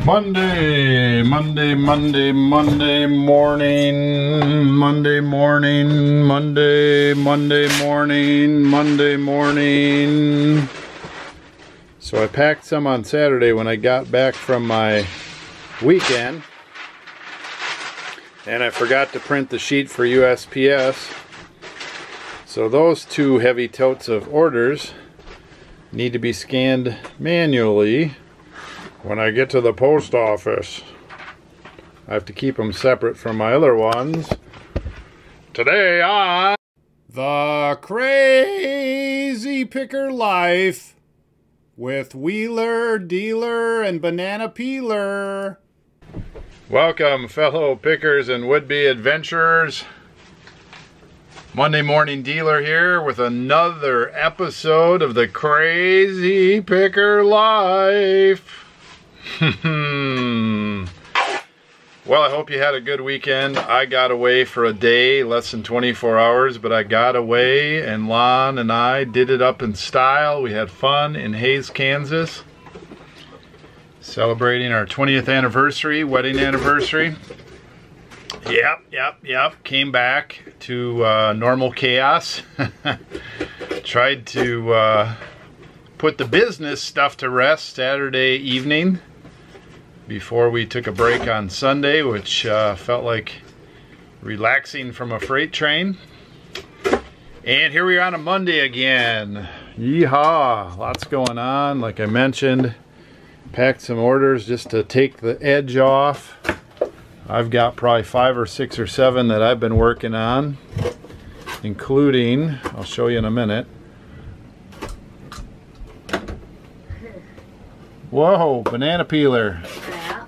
Monday morning, Monday morning. So I packed some on Saturday when I got back from my weekend, and I forgot to print the sheet for USPS. So those two heavy totes of orders need to be scanned manually when I get to the post office. I have to keep them separate from my other ones. Today on The Crazy Picker Life with Wheeler, Dealer, and Banana Peeler. Welcome, fellow pickers and would-be adventurers. Monday Morning Dealer here with another episode of The Crazy Picker Life. Well, I hope you had a good weekend. I got away for a day, less than 24 hours, but I got away, and Lon and I did it up in style. We had fun in Hays, Kansas, celebrating our 20th anniversary, wedding anniversary. Yep. Came back to normal chaos. Tried to put the business stuff to rest Saturday evening before we took a break on Sunday, which felt like relaxing from a freight train. And here we are on a Monday again. Yeehaw! Lots going on. Like I mentioned, packed some orders just to take the edge off. I've got probably 5 or 6 or 7 that I've been working on, including, I'll show you in a minute. Whoa, banana peeler. Yeah.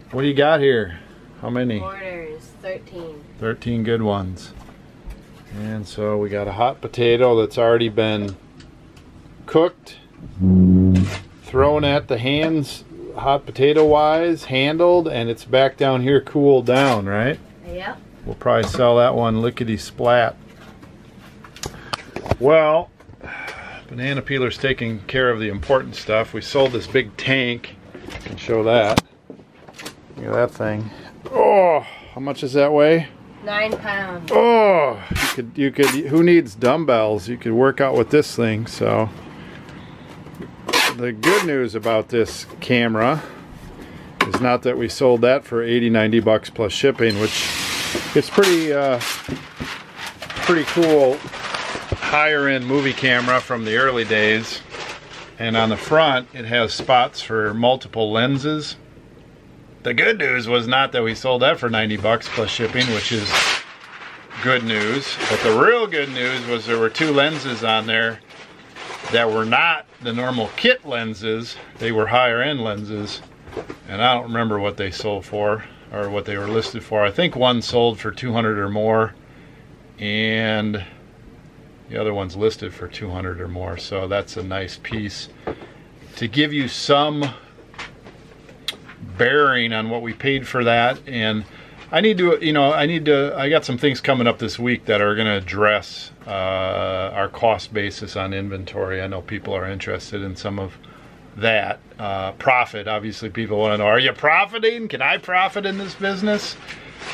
What do you got here? How many? Orders, 13. 13 good ones. And so we got a hot potato that's already been cooked, thrown at the hands, hot potato wise, handled, and it's back down here cooled down, right? Yep. We'll probably sell that one lickety splat. Well, banana peeler's taking care of the important stuff. We sold this big tank. I can show that. Look at that thing. Oh, how much does that weigh? 9 pounds. Oh, you could. Who needs dumbbells? You could work out with this thing. So the good news about this camera is not that we sold that for 80-90 bucks plus shipping, which it's pretty cool higher end movie camera from the early days. And on the front it has spots for multiple lenses. The good news was not that we sold that for 90 bucks plus shipping, which is good news, but the real good news was there were 2 lenses on there that were not the normal kit lenses. They were higher end lenses, and I don't remember what they sold for or what they were listed for. I think one sold for 200 or more, and the other one's listed for 200 or more, so that's a nice piece to give you some bearing on what we paid for that. And I need to, I got some things coming up this week that are going to address our cost basis on inventory. I know people are interested in some of that. Profit, obviously people want to know, are you profiting? Can I profit in this business?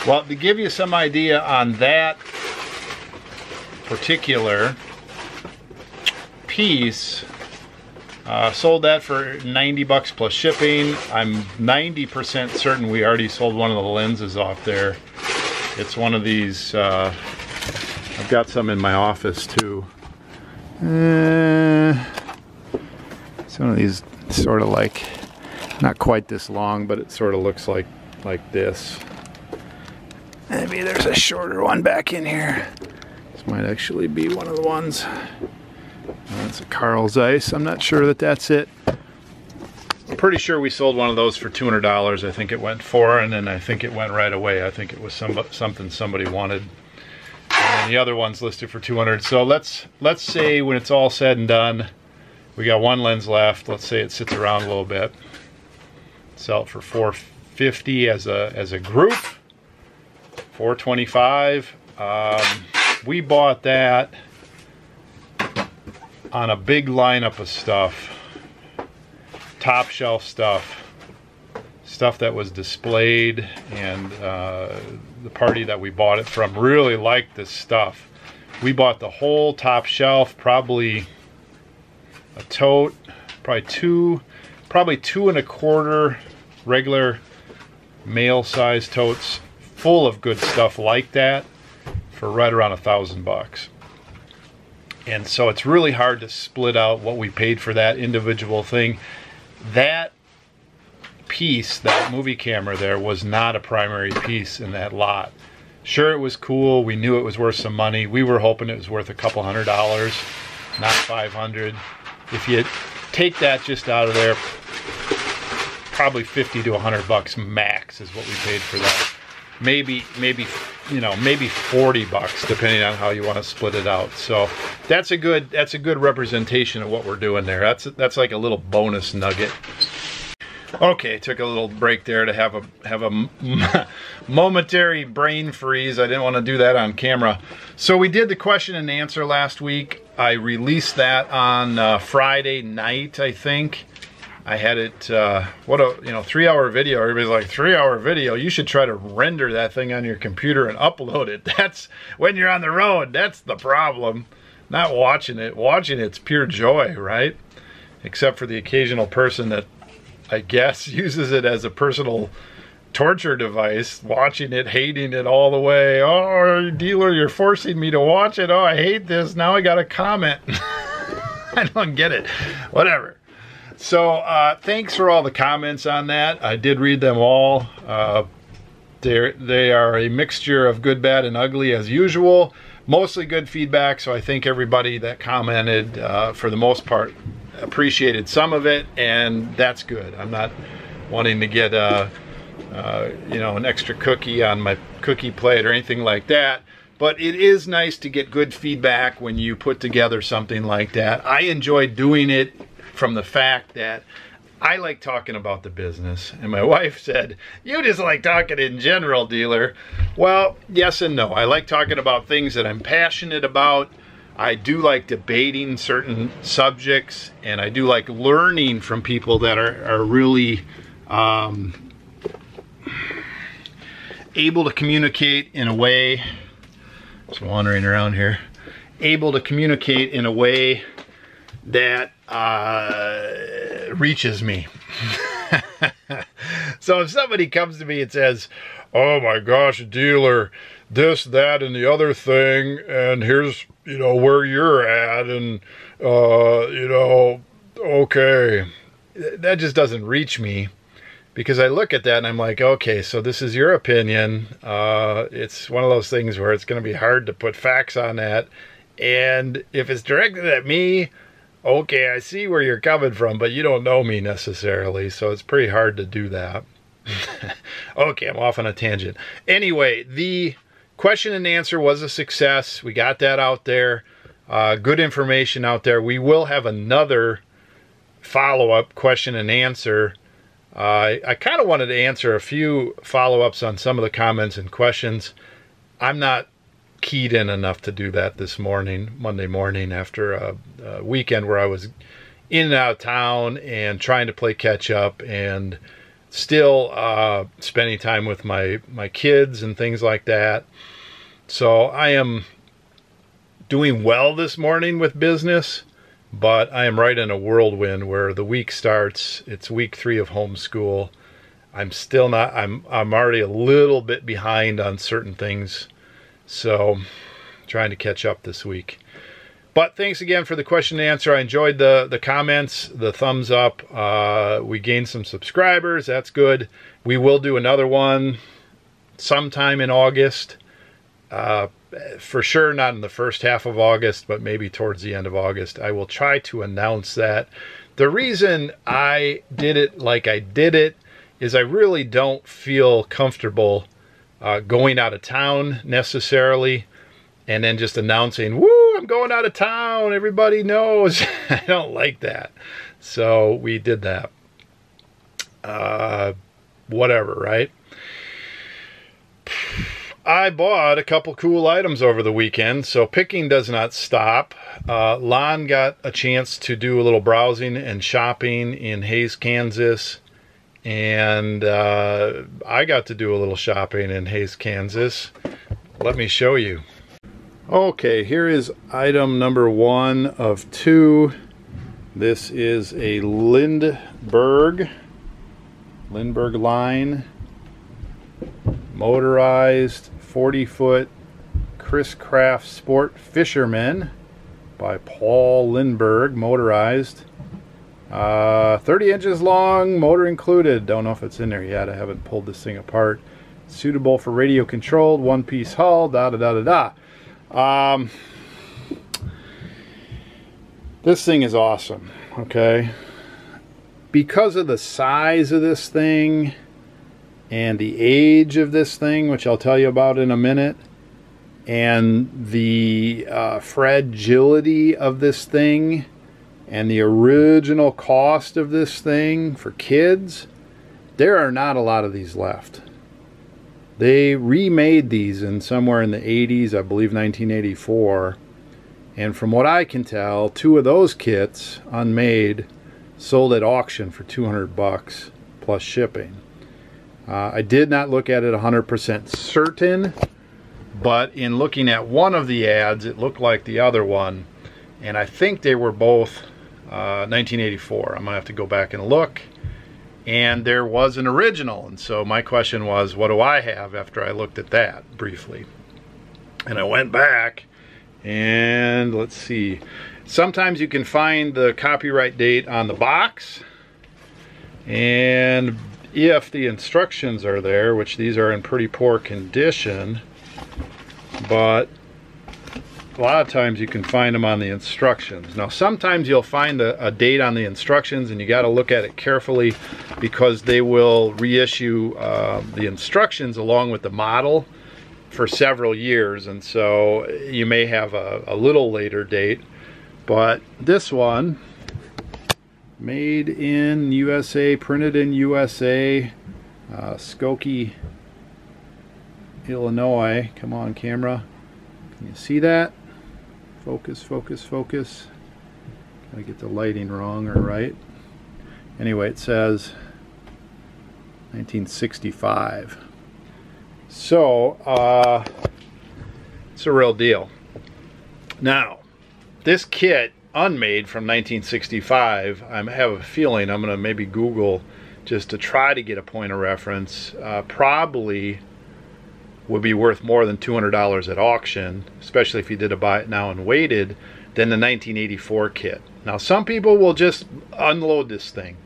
Well, to give you some idea on that particular piece, sold that for 90 bucks plus shipping. I'm 90% certain we already sold one of the lenses off there. It's one of these, I've got some in my office too. Some of these sort of like, not quite this long, but it sort of looks like this. Maybe there's a shorter one back in here. This might actually be one of the ones. That's a Carl Zeiss. I'm not sure that that's it. I'm pretty sure we sold one of those for $200. I think it went for, and then I think it went right away. I think it was something somebody wanted. And then the other one's listed for 200. So let's say when it's all said and done, we got one lens left. Let's say it sits around a little bit. Sell it for $450 as a group. $425. We bought that on a big lineup of stuff, top shelf stuff. stuff that was displayed, and the party that we bought it from really liked this stuff. We bought the whole top shelf, probably a tote, probably two and a quarter regular male size totes full of good stuff like that for right around $1,000. And so it's really hard to split out what we paid for that individual thing. That piece, that movie camera there, was not a primary piece in that lot. Sure, it was cool. We knew it was worth some money. We were hoping it was worth a couple $100, not $500. If you take that just out of there, probably 50 to $100 max is what we paid for that. Maybe you know, maybe $40 depending on how you want to split it out. So that's a good representation of what we're doing there. That's like a little bonus nugget. Okay, took a little break there to have a momentary brain freeze. I didn't want to do that on camera. So we did the question and answer last week. I released that on Friday night, I think. I had it, what a 3-hour video. Everybody's like, 3-hour video? You should try to render that thing on your computer and upload it. That's when you're on the road. That's the problem. Not watching it. Watching it's pure joy, right? Except for the occasional person that, I guess, uses it as a personal torture device, watching it, hating it all the way. Oh, dealer, you're forcing me to watch it. Oh, I hate this. Now I got to comment. I don't get it. Whatever. So thanks for all the comments on that. I did read them all. They are a mixture of good, bad, and ugly as usual. Mostly good feedback, so I think everybody that commented, for the most part, appreciated some of it, and that's good. I'm not wanting to get an extra cookie on my cookie plate or anything like that. But it is nice to get good feedback when you put together something like that. I enjoy doing it from the fact that I like talking about the business. And my wife said, you just like talking in general, dealer. Well, yes and no. I like talking about things that I'm passionate about. I do like debating certain subjects, and I do like learning from people that are really able to communicate in a way, just wandering around here, able to communicate in a way that reaches me. So if somebody comes to me and says, oh my gosh, dealer, this, that, and the other thing, and here's, where you're at, and, okay, that just doesn't reach me, because I look at that and I'm like, okay, so this is your opinion. It's one of those things where it's going to be hard to put facts on that, and if it's directed at me, okay, I see where you're coming from, but you don't know me necessarily, so it's pretty hard to do that. Okay, I'm off on a tangent. Anyway, the question and answer was a success. We got that out there. Good information out there. We will have another follow-up question and answer. I kind of wanted to answer a few follow-ups on some of the comments and questions. I'm not keyed in enough to do that this morning, Monday morning, after a weekend where I was in and out of town and trying to play catch up, and still spending time with my kids and things like that. So I am doing well this morning with business, but I am right in a whirlwind where the week starts. It's week 3 of homeschool. I'm still not, I'm already a little bit behind on certain things. So trying to catch up this week. But thanks again for the question and answer. I enjoyed the comments, the thumbs up. We gained some subscribers. That's good. We will do another one sometime in August. For sure not in the first half of August, but maybe towards the end of August. I will try to announce that. The reason I did it like I did it is I really don't feel comfortable going out of town necessarily, and then just announcing, woo, I'm going out of town, everybody knows. I don't like that. So we did that. Whatever, right? I bought a couple cool items over the weekend, so picking does not stop. Lon got a chance to do a little browsing and shopping in Hays, Kansas, and I got to do a little shopping in Hays, Kansas. Let me show you. Okay, here is item number 1 of 2. This is a Lindbergh line motorized 40-foot Chris Craft Sport Fisherman by Paul Lindbergh, motorized. 30 inches long, motor included. Don't know if it's in there yet. I haven't pulled this thing apart. Suitable for radio controlled, one-piece hull, This thing is awesome, okay? Because of the size of this thing and the age of this thing, which I'll tell you about in a minute, and the fragility of this thing, and the original cost of this thing for kids, there are not a lot of these left. They remade these in somewhere in the 80s, I believe 1984. And from what I can tell, 2 of those kits, unmade, sold at auction for $200 plus shipping. I did not look at it 100% certain, but in looking at one of the ads, it looked like the other one. And I think they were both 1984. I'm gonna have to go back and look. And there was an original, and so my question was, what do I have, after I looked at that briefly? And I went back, and let's see. Sometimes you can find the copyright date on the box, and if the instructions are there, which these are in pretty poor condition, but a lot of times you can find them on the instructions. Now sometimes you'll find a date on the instructions, and you got to look at it carefully, because they will reissue the instructions along with the model for several years, and so you may have a little later date. But this one, made in USA, printed in USA, Skokie, Illinois. Come on, camera. Can you see that? Focus, focus, focus. Gotta get the lighting wrong or right. Anyway, it says 1965. So, it's a real deal. Now, this kit, unmade from 1965, I have a feeling I'm gonna maybe Google just to try to get a point of reference, probably would be worth more than $200 at auction, especially if you did a buy it now and waited, than the 1984 kit. Now some people will just unload this thing.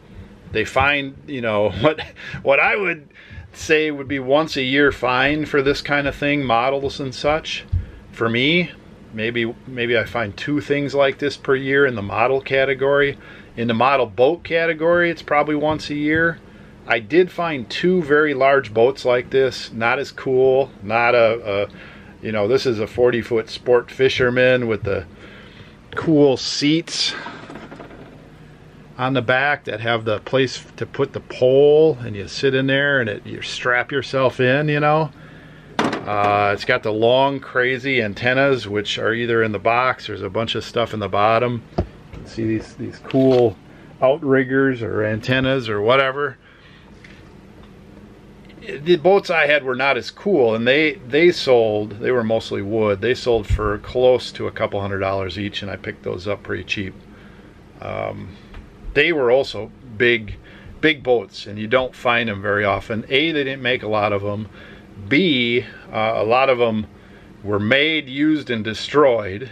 They find, you know, what I would say would be once a year fine for this kind of thing, models and such. For me, maybe I find 2 things like this per year in the model category. In the model boat category, it's probably once a year. I did find 2 very large boats like this, not as cool, not you know, this is a 40-foot sport fisherman with the cool seats on the back that have the place to put the pole, and you sit in there and you strap yourself in, you know. It's got the long, crazy antennas, which are either in the box, there's a bunch of stuff in the bottom. You can see these cool outriggers or antennas or whatever. The boats I had were not as cool, and they were mostly wood. They sold for close to a couple $100 each, and I picked those up pretty cheap. They were also big boats, and you don't find them very often. A, they didn't make a lot of them. B, a lot of them were made, used, and destroyed.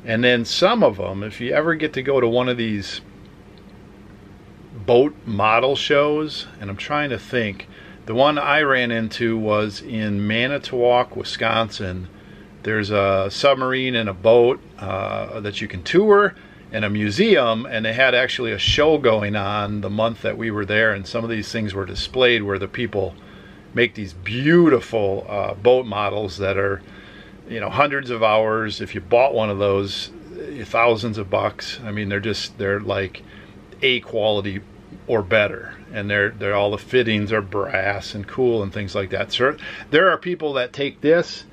And then some of them, if you ever get to go to one of these boat model shows, and I'm trying to think, the one I ran into was in Manitowoc, Wisconsin. There's a submarine and a boat that you can tour, and a museum, and they had actually a show going on the month that we were there, and some of these things were displayed where the people make these beautiful boat models that are, you know, hundreds of hours. If you bought one of those, thousands of bucks. I mean, they're like A quality or better, and they're all the fittings are brass and cool and things like that. So there are people that take this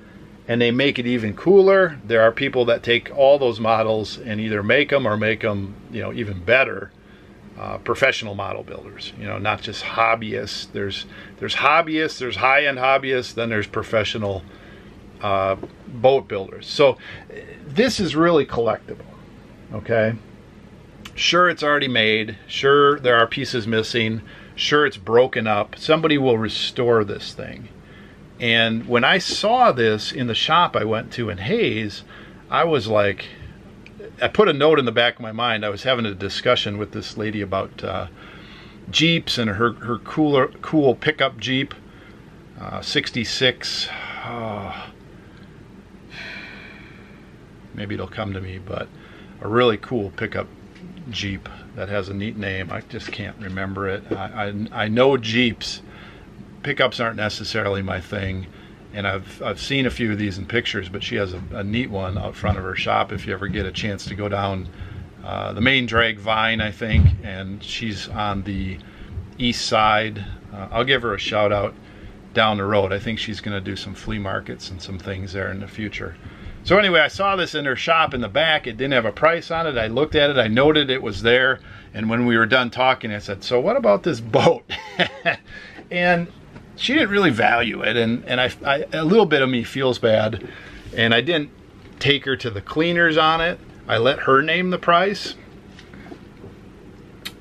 and they make it even cooler. There are people that take all those models and either make them or make them, you know, even better. professional model builders, you know, not just hobbyists. There's hobbyists, there's high-end hobbyists, then there's professional boat builders. So this is really collectible, okay? Sure, it's already made. Sure, there are pieces missing. Sure, it's broken up. Somebody will restore this thing. And when I saw this in the shop I went to in Hayes, I was like, I put a note in the back of my mind. I was having a discussion with this lady about Jeeps and her cool pickup Jeep, 66. Maybe it'll come to me, but a really cool pickup Jeep that has a neat name. I just can't remember it. I know Jeeps. Pickups aren't necessarily my thing, and I've seen a few of these in pictures, but she has a neat one out front of her shop if you ever get a chance to go down the main drag Vine, I think, and she's on the east side. I'll give her a shout out down the road. I think she's going to do some flea markets and some things there in the future. So anyway, I saw this in her shop in the back. It didn't have a price on it. I looked at it, I noted it was there, and when we were done talking, I said, so what about this boat? And she didn't really value it, and a little bit of me feels bad, and I didn't take her to the cleaners on it. I let her name the price,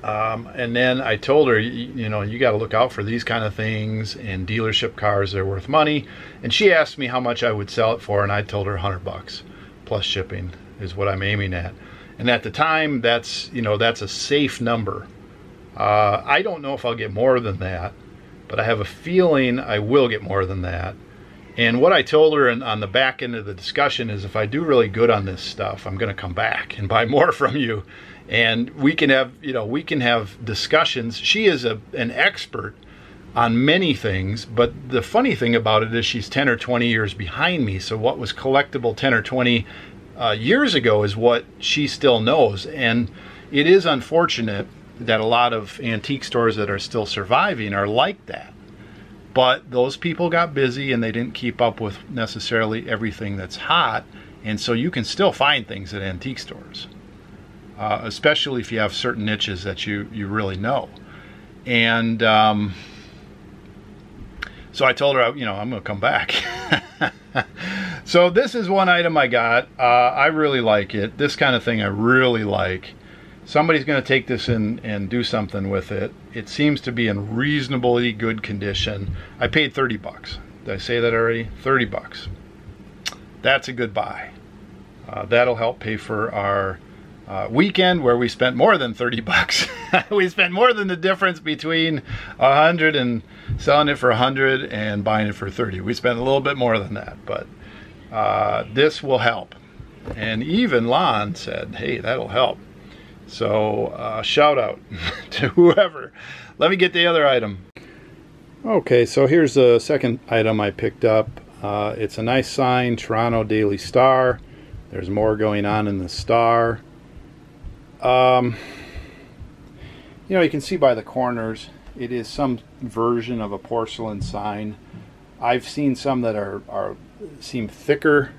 and then I told her, you know, you got to look out for these kind of things, and dealership cars are worth money. And she asked me how much I would sell it for, and I told her $100 plus shipping is what I'm aiming at. And at the time, that's, you know, that's a safe number. I don't know if I'll get more than that, but I have a feeling I will get more than that. And what I told her on the back end of the discussion is, if I do really good on this stuff, I'm going to come back and buy more from you, and we can have, you know, we can have discussions. She is an expert on many things, but the funny thing about it is she's 10 or 20 years behind me. So what was collectible 10 or 20 years ago is what she still knows. And it is unfortunate that a lot of antique stores that are still surviving are like that. But those people got busy and they didn't keep up with necessarily everything that's hot. And so you can still find things at antique stores, especially if you have certain niches that you really know. And so I told her, you know, I'm going to come back. So this is one item I got. I really like it. This kind of thing I really like. Somebody's going to take this in and do something with it. It seems to be in reasonably good condition. I paid 30 bucks. Did I say that already? 30 bucks. That's a good buy. That'll help pay for our weekend where we spent more than 30 bucks. We spent more than the difference between 100 and selling it for 100 and buying it for 30. We spent a little bit more than that, but this will help. And even Lon said, hey, that'll help. So shout out to whoever. Let me get the other item. Okay, so here's the second item I picked up. It's a nice sign, Toronto Daily Star. There's more going on in the Star. You know, you can see by the corners, it is some version of a porcelain sign. I've seen some that seem thicker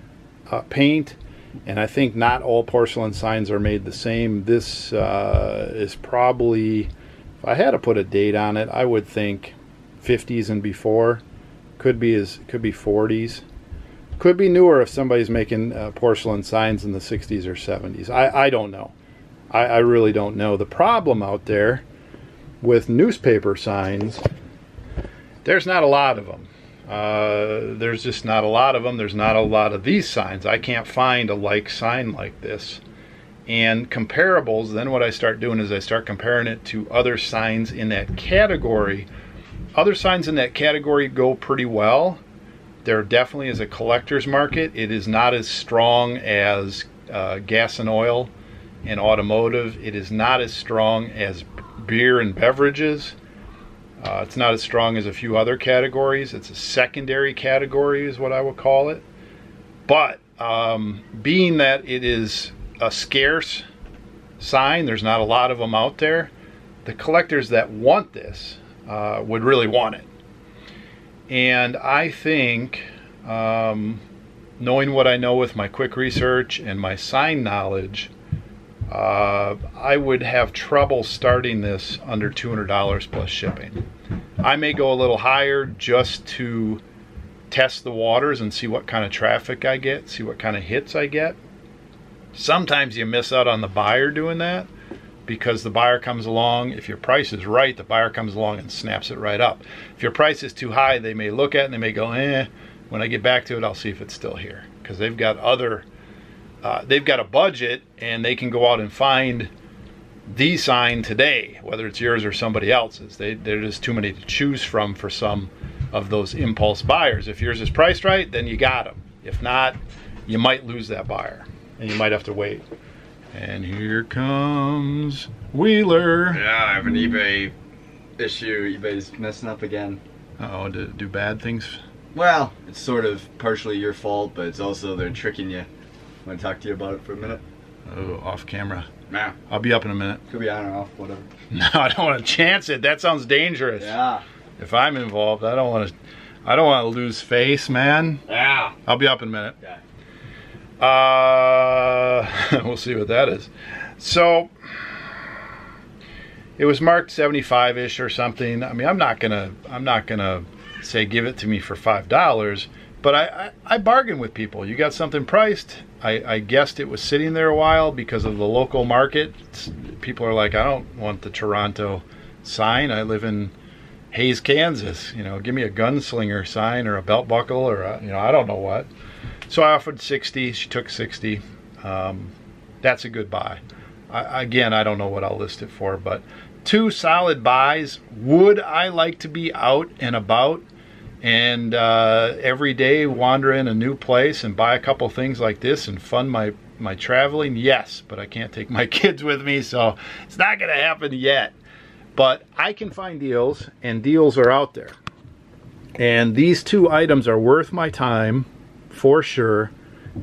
paint, and I think not all porcelain signs are made the same. This is probably, if I had to put a date on it, I would think 50s and before. Could be 40s. Could be newer if somebody's making porcelain signs in the 60s or 70s. I don't know. I really don't know. The problem out there with newspaper signs, there's not a lot of them. There's just not a lot of them. There's not a lot of these signs. I can't find a like sign like this. And comparables, then what I start doing is I start comparing it to other signs in that category. Other signs in that category go pretty well. There definitely is a collector's market. It is not as strong as gas and oil and automotive. It is not as strong as beer and beverages. It's not as strong as a few other categories. It's a secondary category is what I would call it. But being that it is a scarce sign, there's not a lot of them out there, the collectors that want this would really want it. And I think, knowing what I know with my quick research and my sign knowledge, I would have trouble starting this under $200 plus shipping. I may go a little higher just to test the waters and see what kind of traffic I get, see what kind of hits I get. Sometimes you miss out on the buyer doing that because the buyer comes along. If your price is right, the buyer comes along and snaps it right up. If your price is too high, they may look at it and they may go, when I get back to it, I'll see if it's still here. Because they've got they've got a budget and they can go out and find the sign today, whether it's yours or somebody else's. There's just too many to choose from for some of those impulse buyers. If yours is priced right, then you got them. If not, you might lose that buyer and you might have to wait. And here comes Wheeler. Yeah, I have an eBay issue. eBay's messing up again. Uh-oh, do bad things? Well, it's sort of partially your fault, but it's also they're tricking you. Want to talk to you about it for a minute? Oh, off camera. Nah. I'll be up in a minute. Could be on or off, whatever. No, I don't want to chance it. That sounds dangerous. Yeah. If I'm involved, I don't want to lose face, man. Yeah. I'll be up in a minute. Yeah. We'll see what that is. So it was marked 75-ish or something. I mean, I'm not gonna say give it to me for $5, but I bargain with people. You got something priced. I guessed it was sitting there a while because of the local market. People are like, I don't want the Toronto sign. I live in Hayes, Kansas. You know, give me a gunslinger sign or a belt buckle or a, I don't know what. So I offered 60. She took 60. That's a good buy. Again, I don't know what I'll list it for, but 2 solid buys. Would I like to be out and about and every day wander in a new place and buy a couple things like this and fund my traveling? Yes, but I can't take my kids with me, so it's not going to happen yet. But I can find deals, and deals are out there. And these 2 items are worth my time for sure,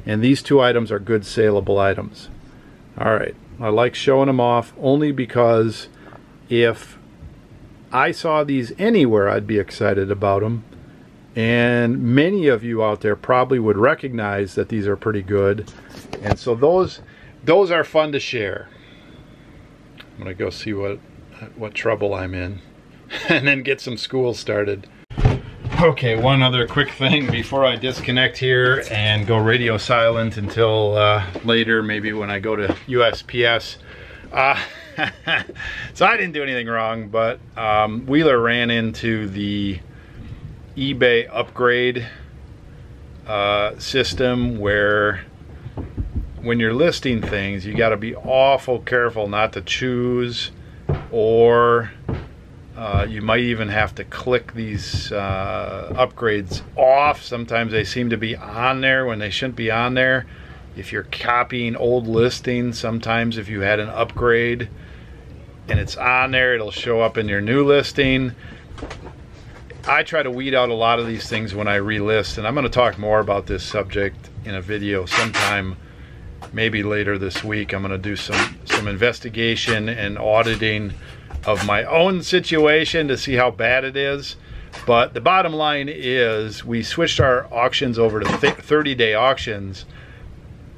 and these 2 items are good saleable items. All right, I like showing them off only because if I saw these anywhere, I'd be excited about them. And many of you out there probably would recognize that these are pretty good. And so those are fun to share. I'm gonna go see what trouble I'm in and then get some school started. Okay, one other quick thing before I disconnect here and go radio silent until later, maybe when I go to USPS. So I didn't do anything wrong, but Wheeler ran into the eBay upgrade system where when you're listing things, you got to be awful careful not to choose, or you might even have to click these upgrades off. Sometimes they seem to be on there when they shouldn't be on there. If you're copying old listings, sometimes if you had an upgrade and it's on there, it'll show up in your new listing. I try to weed out a lot of these things when I relist, and I'm going to talk more about this subject in a video sometime, maybe later this week. I'm going to do some investigation and auditing of my own situation to see how bad it is. But the bottom line is we switched our auctions over to 30-day auctions,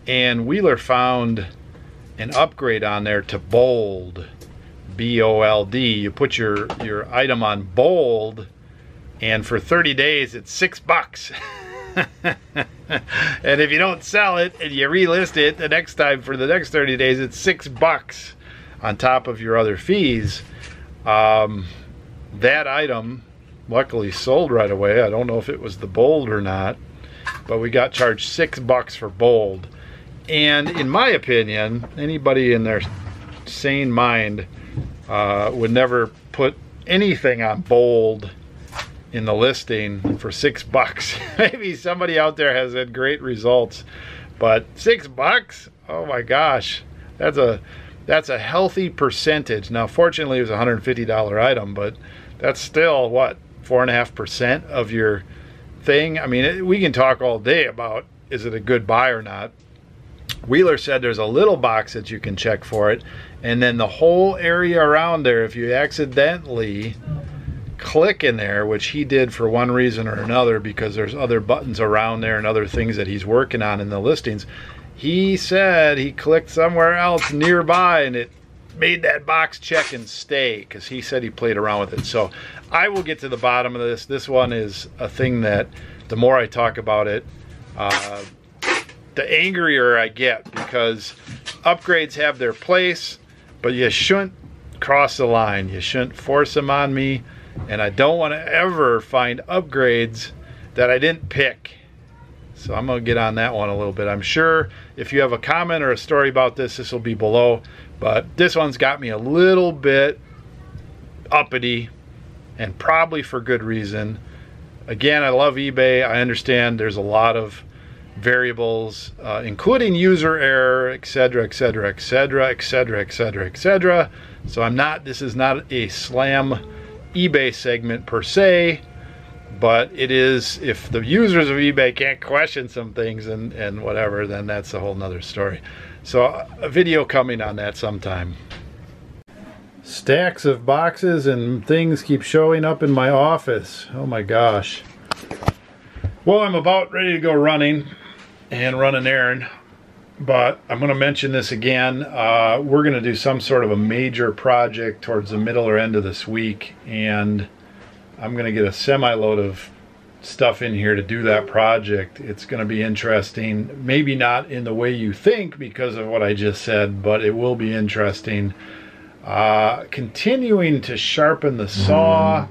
and Wheeler found an upgrade on there to bold, B-O-L-D. You put your item on bold, and for 30 days it's $6. And if you don't sell it and you relist it the next time for the next 30 days, it's $6 on top of your other fees. That item luckily sold right away. I don't know if it was the bold or not, but we got charged $6 for bold. And in my opinion, anybody in their sane mind would never put anything on bold in the listing for $6. Maybe somebody out there has had great results, but $6? Oh my gosh, that's a healthy percentage. Now fortunately it was a $150 item, but that's still what, 4.5% of your thing. I mean, we can talk all day about is it a good buy or not. Wheeler said there's a little box that you can check for it, and then the whole area around there, if you accidentally click in there, which he did for one reason or another because there's other buttons around there and other things that he's working on in the listings, he said he clicked somewhere else nearby and it made that box check and stay, because he said he played around with it. So I will get to the bottom of this. This one is a thing that the more I talk about it, the angrier I get, because upgrades have their place, but you shouldn't cross the line. You shouldn't force them on me, and I don't want to ever find upgrades that I didn't pick. So I'm going to get on that one a little bit. I'm sure if you have a comment or a story about this, this will be below. But this one's got me a little bit uppity, and probably for good reason. Again, I love eBay. I understand there's a lot of variables, including user error, etc., etc., etc., etc., etc., etc. So this is not a slam eBay segment per se, but it is, if the users of eBay can't question some things and whatever, then that's a whole nother story. So a video coming on that sometime. Stacks of boxes and things keep showing up in my office. Oh my gosh. Well, I'm about ready to go running and run an errand, but I'm going to mention this again. We're going to do some sort of a major project towards the middle or end of this week, and I'm going to get a semi-load of stuff in here to do that project. It's going to be interesting. Maybe not in the way you think because of what I just said, but it will be interesting. Continuing to sharpen the saw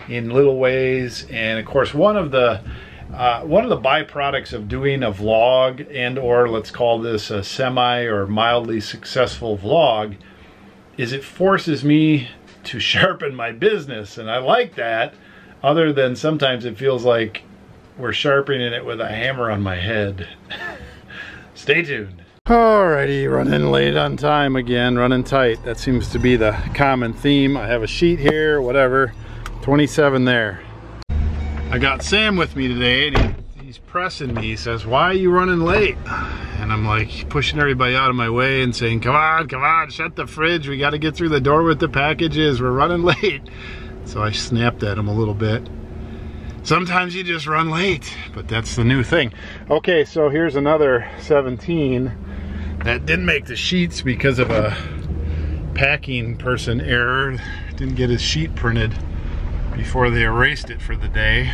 in little ways, and of course one of the byproducts of doing a vlog, and or let's call this a semi or mildly successful vlog, is it forces me to sharpen my business, and I like that, other than sometimes it feels like we're sharpening it with a hammer on my head. Stay tuned. Alrighty, running late on time again, running tight. That seems to be the common theme. I have a sheet here, whatever, 27 there. I got Sam with me today, and he's pressing me. He says, "Why are you running late?" And I'm like pushing everybody out of my way and saying, come on, shut the fridge. We got to get through the door with the packages. We're running late. So I snapped at him a little bit. Sometimes you just run late, but that's the new thing. Okay, so here's another 17 that didn't make the sheets because of a packing person error. Didn't get his sheet printed before they erased it for the day.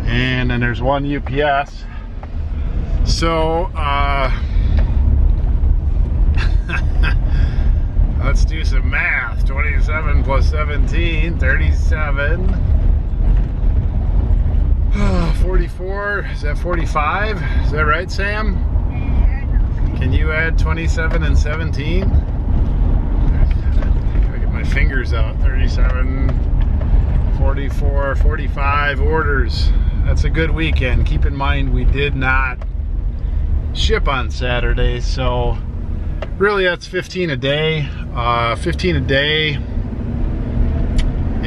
And then there's one UPS. So let's do some math. 27 plus 17, 37. 44, is that 45? Is that right, Sam? Can you add 27 and 17? I get my fingers out. 37, 44, 45 orders. That's a good weekend. Keep in mind we did not ship on Saturday, so really that's 15 a day. 15 a day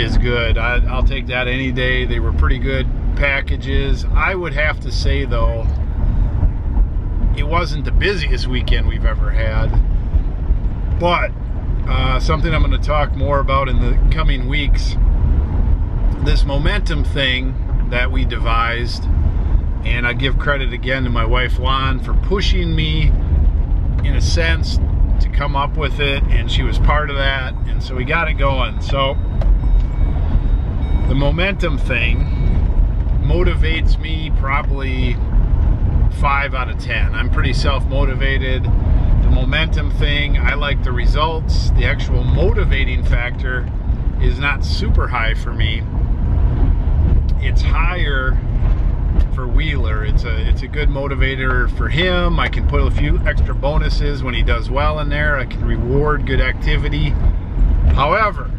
is good. I'll take that any day. They were pretty good packages. I would have to say though, it wasn't the busiest weekend we've ever had, but something I'm going to talk more about in the coming weeks, this momentum thing that we devised. And I give credit again to my wife Lon for pushing me, in a sense, to come up with it, and she was part of that, and so we got it going. So the momentum thing motivates me probably 5 out of 10. I'm pretty self-motivated. The momentum thing, I like the results. The actual motivating factor is not super high for me. It's higher for Wheeler. It's a good motivator for him. I can put a few extra bonuses when he does well in there. I can reward good activity. However,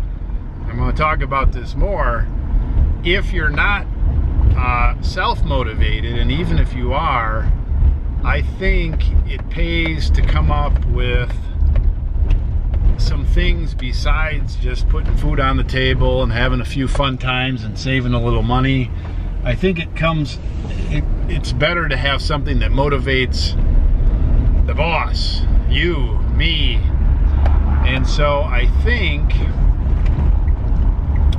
I'm going to talk about this more. If you're not self-motivated, and even if you are, I think it pays to come up with some things besides just putting food on the table and having a few fun times and saving a little money. I think it's better to have something that motivates the boss, you, me. And so I think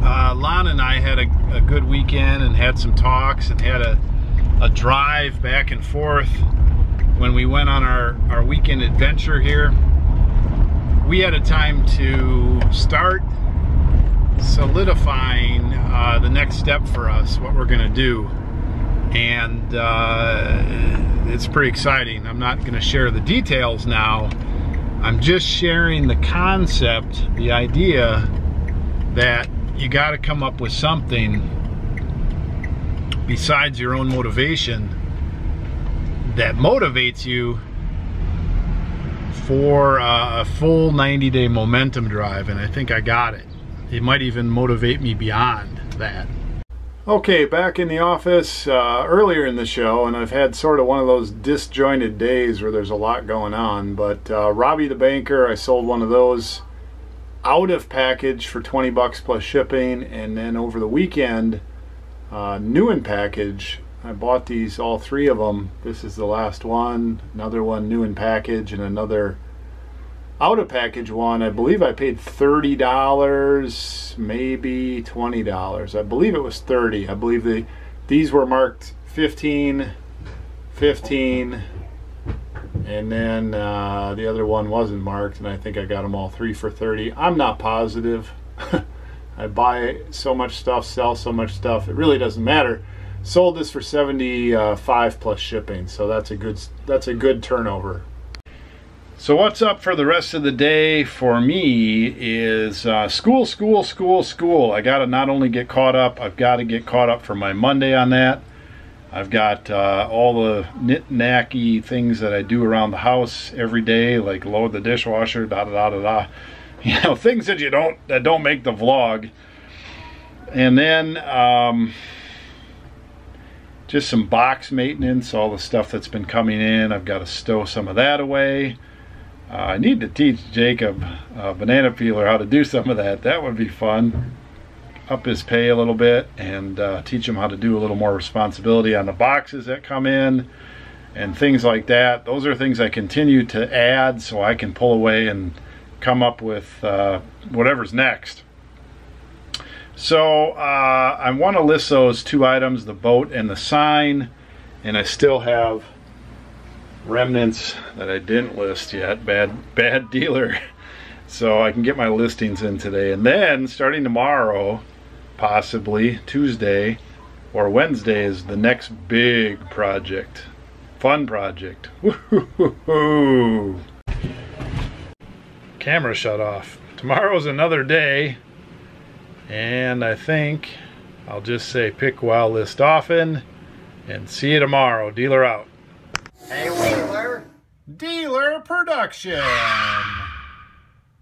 Lon and I had a good weekend and had some talks and had a drive back and forth when we went on our weekend adventure here, we had a time to start solidifying the next step for us, what we're gonna do. And it's pretty exciting. I'm not gonna share the details now. I'm just sharing the concept, the idea that you gotta come up with something besides your own motivation that motivates you for a full 90-day momentum drive, and I think I got it. It might even motivate me beyond that. Okay, back in the office earlier in the show, and I've had sort of one of those disjointed days where there's a lot going on, but Robbie the Banker, I sold one of those out of package for 20 bucks plus shipping, and then over the weekend, new in package, I bought these, all three of them. This is the last one, another one new in package, and another out of package one. I believe I paid $30, maybe $20. I believe it was 30. I believe these were marked 15, 15, and then the other one wasn't marked, and I think I got them all three for 30. I'm not positive. I buy so much stuff, sell so much stuff, it really doesn't matter. Sold this for 75 plus shipping, so that's a good turnover. So what's up for the rest of the day for me is school. I gotta not only get caught up, I've got to get caught up for my Monday on that. I've got all the knick-knacky things that I do around the house every day, like load the dishwasher, you know, things that don't make the vlog. And then just some box maintenance, all the stuff that's been coming in. I've got to stow some of that away. I need to teach Jacob banana peeler how to do some of that. That would be fun. Up his pay a little bit and teach him how to do a little more responsibility on the boxes that come in and things like that. Those are things I continue to add so I can pull away and come up with whatever's next. So I want to list those two items, the boat and the sign, and I still have remnants that I didn't list yet. Bad dealer. So I can get my listings in today, and then starting tomorrow, possibly Tuesday or Wednesday, is the next big project, fun project. Woo-hoo-hoo-hoo. Camera shut off. Tomorrow's another day, and I think I'll just say pick well, list often, and see you tomorrow. Dealer out. Hey, Wheeler. Dealer production.